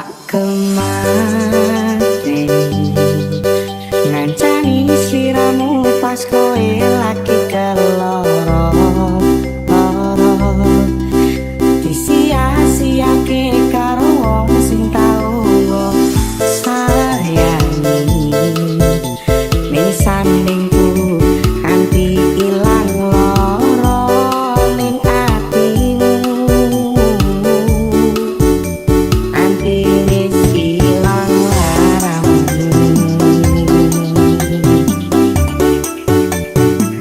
tak kemarin ngancani sliramu pas kowe lagi keloro disia-siake karo wong sing tau sayangi ning sandingku kanthi ilang loro ning atimu anti wis ilang laramu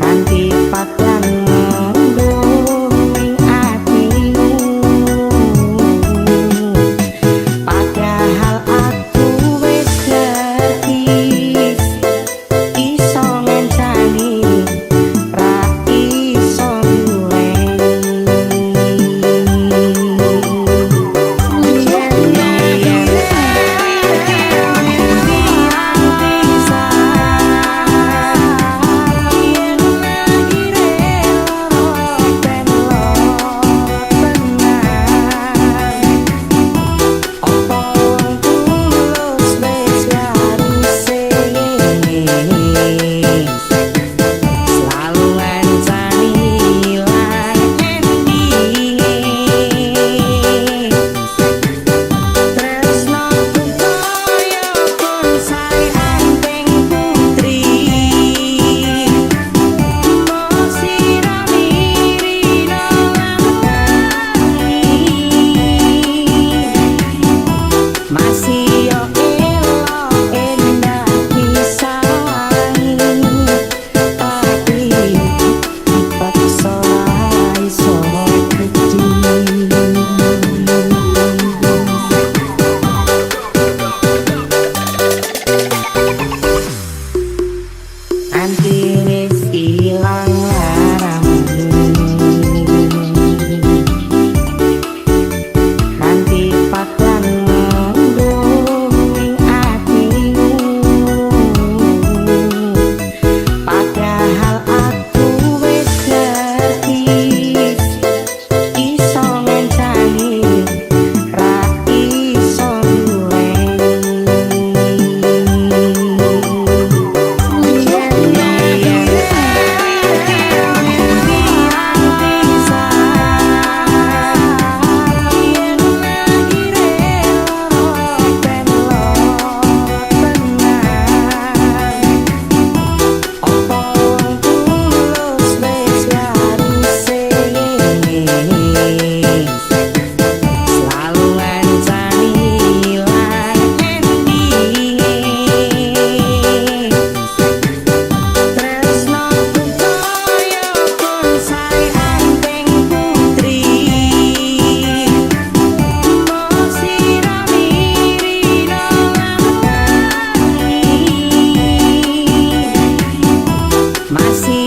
kanthi padang mendung ning atimu padahal aku wis ngerti iso ngancani ra iso selalu ngancani ilang endinge tresnoku koyo bonsai anteng putri mbok sirami rino masih yo elok endah disawangi tapi paksa iso kecil anti wis ilang laramu kanthi padang mendung ning atimu padahal aku wis ngerti iso ngancani ra iso selalu ngancani ilang endinge tresnoku koyo bonsai anteng putri mbok sirami rino lamungi masih